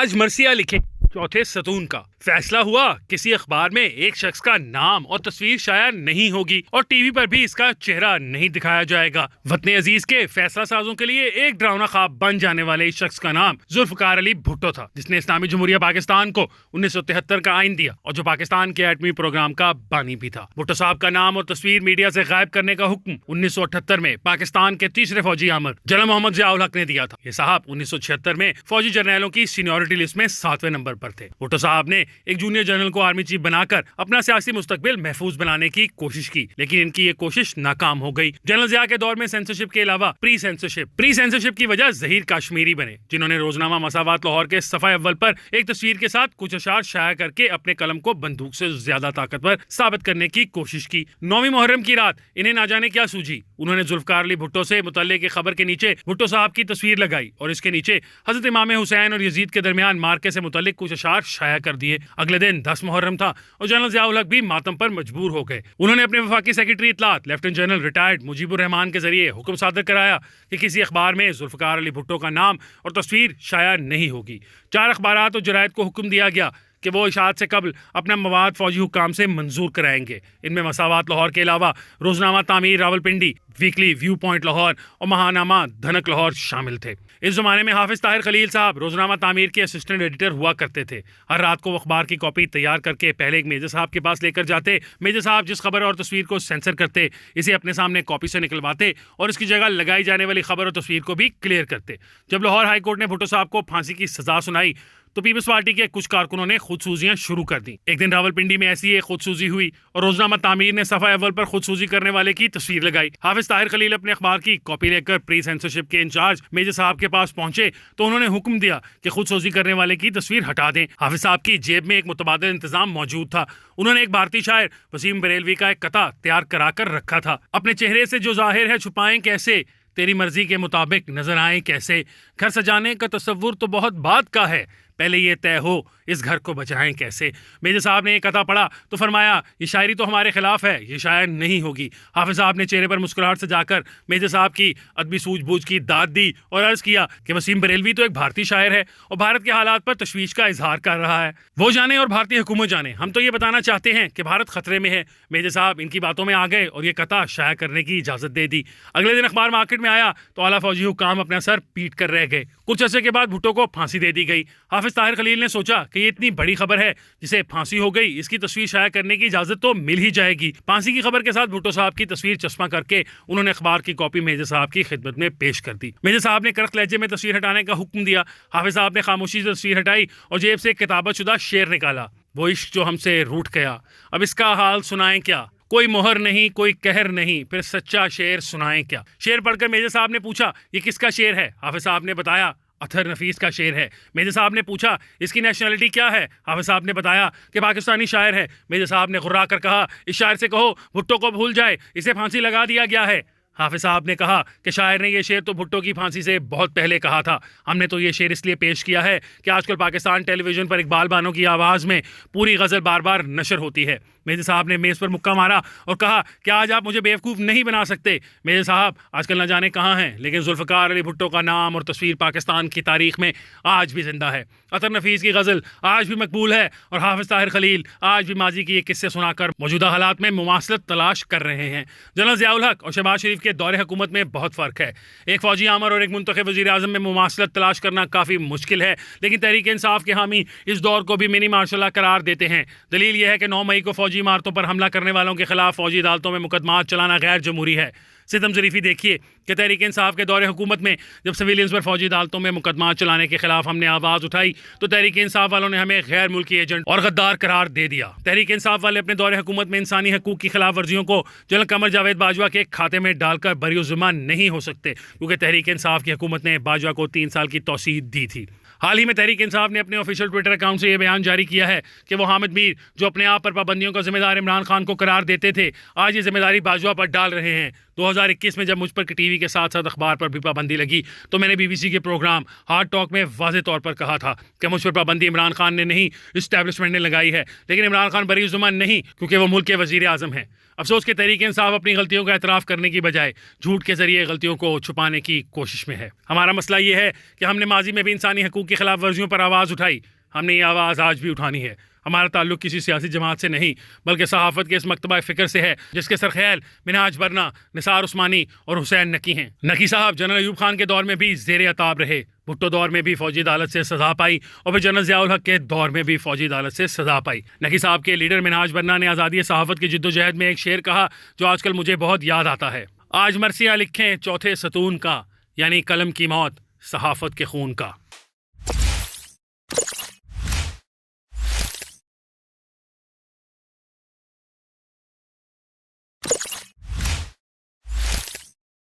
आज मर्सिया लिखे चौथे सतून का फैसला हुआ। किसी अखबार में एक शख्स का नाम और तस्वीर शाया नहीं होगी और टीवी पर भी इसका चेहरा नहीं दिखाया जाएगा। वतन अजीज के फैसला साजों के लिए एक डरावना ख्वाब बन जाने वाले इस शख्स का नाम जुल्फकार अली भुट्टो था, जिसने इस्लामी जमहूरिया पाकिस्तान को 1973 का आइन दिया और जो पाकिस्तान के एटमी प्रोग्राम का बानी भी था। भुट्टो साहब का नाम और तस्वीर मीडिया से गायब करने का हुक्म 1978 में पाकिस्तान के तीसरे फौजी आमर जनरल मोहम्मद जियाउल हक ने दिया था। ये साहब 1976 में फौजी जर्नलों की सीनियोरिटी लिस्ट में 7वें नंबर पर थे। भुट्टो साहब ने एक जूनियर जनरल को आर्मी चीफ बनाकर अपना सियासी मुस्तकबिल महफूज बनाने की कोशिश की, लेकिन इनकी ये कोशिश नाकाम हो गई। जनरल जिया के दौर में सेंसरशिप के अलावा प्री सेंसरशिप की वजह जहीर काश्मीरी बने, जिन्होंने रोजनामा मसावात लाहौर के सफा अव्वल पर एक तस्वीर के साथ कुछ अशार शाया करके अपने कलम को बंदूक से ज्यादा ताकतवर साबित करने की कोशिश की। 9वीं मुहर्रम की रात इन्हें ना जाने क्या सूझी, उन्होंने जुल्फकार अली भुट्टो से मुतल्लिक खबर के नीचे भुट्टो साहब की तस्वीर लगाई और इसके नीचे हजरत इमाम हुसैन और यजीद के दरमियान मार्के से मुतल्लिक कुछ अशार शाया कर दिए। अगले दिन 10 मुहर्रम था और जनरल जियाउल हक भी मातम पर मजबूर हो गए। उन्होंने अपने वफाकी सेक्रेटरी इत्तलात lieutenant general retired Mujibur Rahman के जरिए हुक्म सादर कराया कि किसी अखबार में जुल्फकार अली भुट्टो का नाम और तस्वीर शाया नहीं होगी। 4 अखबारात और जरायद को हुक्म दिया गया कि वो इशाअत से कबल अपना मवाद फौजी हुक्काम से मंजूर कराएंगे। इनमें मसावात लाहौर के अलावा रोजनामा तामीर Rawalpindi, weekly view point Lahore और महानामा धनक लाहौर शामिल थे। इस जमाने में हाफिज ताहिर खलील साहब रोजनामा तामीर के असिस्टेंट एडिटर हुआ करते थे। हर रात को वो अखबार की कॉपी तैयार करके पहले एक मेजर साहब के पास लेकर जाते। मेजर साहब जिस खबर और तस्वीर को सेंसर करते, इसे अपने सामने कॉपी से निकलवाते और इसकी जगह लगाई जाने वाली खबर और तस्वीर को भी क्लियर करते। जब लाहौर हाई कोर्ट ने भुट्टो साहब को फांसी की सजा सुनाई तो पीपल्स पार्टी के कुछ कारकुनों ने खुदसूजियां शुरू कर दी। एक दिन रावलपिंडी में ऐसी एक खुदसूजी हुई और रोजनामा तामीर ने सफा अव्वल पर खुदसूजी करने वाले की तस्वीर लगाई। हाफिज ताहिर खलील अपने अखबार की कॉपी लेकर प्री सेंसरशिप के इंचार्ज मेजर साहब के पास पहुंचे तो उन्होंने हुक्म दिया कि खुदसूजी करने वाले की तस्वीर हटा दें। हाफिज साहब की जेब में एक मुतबादिल इंतजाम मौजूद था। उन्होंने एक भारतीय शायर वसीम बरेलवी का एक कता तैयार करा कर रखा था। अपने चेहरे से जो जाहिर है छुपाएं कैसे, तेरी मर्जी के मुताबिक नजर आए कैसे, घर सजाने का तस्वुर तो बहुत बात का है, पहले ये तय हो इस घर को बचाएं कैसे। मेजर साहब ने एक कथा पढ़ा तो फरमाया ये शायरी तो हमारे खिलाफ है, ये शायर नहीं होगी। हाफिज साहब ने चेहरे पर मुस्कुराहट से जाकर मेजर साहब की अदबी सूझबूझ की दाद दी और अर्ज किया कि वसीम बरेलवी तो एक भारतीय शायर है और भारत के हालात पर तशवीश का इजहार कर रहा है। वो जाने और भारतीय हुकूमत जाने, हम तो ये बताना चाहते हैं कि भारत खतरे में है। मेजर साहब इनकी बातों में आ गए और ये कथा शाया करने की इजाजत दे दी। अगले दिन अखबार मार्केट में आया तो आला फौजी हुक्काम अपना सर पीट कर रह गए। कुछ अर्से के बाद भुट्टो को फांसी दे दी गई। हाफिज ताहिर खलील ने सोचा कि ये इतनी बड़ी खबर है जिसे फांसी हो गई, इसकी तस्वीर शाया करने की इजाजत तो मिल ही जाएगी। फांसी की खबर के साथ भुट्टो साहब की तस्वीर चश्मा करके उन्होंने अखबार की कॉपी मेजर साहब की खिदमत में पेश कर दी। मेजर साहब ने करख्त लहजे में तस्वीर हटाने का हुक्म दिया। हाफिज साहब ने खामोशी से तस्वीर हटाई और जेब से किताबत शुदा शेर निकाला। वो इश्क जो हमसे रूठ गया, अब इसका हाल सुनाएं क्या, कोई मोहर नहीं कोई कहर नहीं, फिर सच्चा शेर सुनाएं क्या। शेर पढ़कर मेजर साहब ने पूछा ये किसका शेर है। हाफिज साहब ने बताया अथर नफीस का शेर है। मेजर साहब ने पूछा इसकी नेशनलिटी क्या है। हाफिज साहब ने बताया कि पाकिस्तानी शायर है। मेजर साहब ने गुर्रा कर कहा इस शायर से कहो भुट्टो को भूल जाए, इसे फांसी लगा दिया गया है। हाफिज साहब ने कहा कि शायर ने यह शेर तो भुट्टो की फांसी से बहुत पहले कहा था, हमने तो ये शेर इसलिए पेश किया है कि आजकल पाकिस्तान टेलीविजन पर इकबाल बानो की आवाज़ में पूरी गज़ल बार बार नशर होती है। मेजर साहब ने मेज़ पर मुक्का मारा और कहा कि आज आप मुझे बेवकूफ़ नहीं बना सकते। मेजर साहब आजकल न जाने कहाँ हैं, लेकिन जुल्फ़कार अली भुट्टो का नाम और तस्वीर पाकिस्तान की तारीख में आज भी जिंदा है। अतर नफीस की गज़ल आज भी मकबूल है और हाफिज ताहिर खलील आज भी माजी की ये किस्से सुनाकर मौजूदा हालात में मुमासलत तलाश कर रहे हैं। जनरल जियाउल हक और शहबाज शरीफ के दौरे हुकूमत में बहुत फ़र्क है। एक फ़ौजी आमर और एक मुंतखब वज़ीर आज़म में मुमासलत तलाश करना काफ़ी मुश्किल है, लेकिन तहरीक इंसाफ के हामी इस दौर को भी मिनी मार्शल लॉ करार देते हैं। दलील यह है कि 9 मई को फौजी इमारतों पर हमला करने वालों के खिलाफ फौजी अदालतों में मुकदमा चलाना गैर जमहूरी है। सितम ज़रीफ़ी देखिए कि तहरीक इंसाफ के दौरे हुकूमत में जब सिविलियंस पर फौजी अदालतों में मुकदमा चलाने के खिलाफ हमने आवाज़ उठाई तो तहरीक इंसाफ वालों ने हमें गैर मुल्की एजेंट और गद्दार करार दे दिया। तहरीक इंसाफ वाले अपने दौरे हुकूमत में इंसानी हकूक़ की खिलाफ वर्जियों को जनरल कमर जावेद बाजवा के खाते में डालकर बरी-ओ-ज़िम्मा नहीं हो सकते, क्योंकि तहरीक इंसाफ की हुकूमत ने बाजवा को 3 साल की तौसीह दी थी। हाल ही में तहरीक इंसाफ ने अपने ऑफिशियल ट्विटर अकाउंट से यह बयान जारी किया है कि वो हामिद मीर जो अपने आप पर पाबंदियों का जिम्मेदार इमरान खान को करार देते थे, आज ये जिम्मेदारी बाजवा पर डाल रहे हैं। 2021 में जब मुझ पर टीवी के साथ साथ अखबार पर भी पाबंदी लगी तो मैंने BBC के प्रोग्राम हार्ड टॉक में वाज़ेह तौर पर कहा था कि मुझ पर पाबंदी इमरान खान ने नहीं, इस्टेब्लिशमेंट ने लगाई है। लेकिन इमरान खान बरी-उज़्ज़मान नहीं, क्योंकि वो मुल्क के वज़ीर आज़म हैं। अफसोस के तहरीक इंसाफ अपनी गलतियों का एतराफ़ करने की बजाय झूठ के जरिए गलतियों को छुपाने की कोशिश में है। हमारा मसला ये है कि हमने माजी में भी इंसानी हकूक़ की खिलाफ वर्जियों पर आवाज़ उठाई, हमने ये आवाज़ आज भी उठानी है। हमारा ताल्लुक किसी सियासी जमात से नहीं बल्कि सहाफ़त के इस मकतबा फ़िक्र से है जिसके सरख़ैल मिनहाज बरना, निसार उस्मानी और हुसैन नकी हैं। नकी साहब जनरल अयूब खान के दौर में भी ज़ेरे अताब रहे, भुट्टो दौर में भी फ़ौजी अदालत से सज़ा पाई और फिर जनरल ज़िया उल हक़ के दौर में भी फ़ौजी अदालत से सज़ा पाई। नकी साहब के लीडर मिनहाज बरना ने आज़ादी सहाफ़त की जिद्दोजहद में एक शेर कहा जो आजकल मुझे बहुत याद आता है। आज मरसिया लिखें चौथे सतून का, यानी कलम की मौत सहाफ़त के खून का।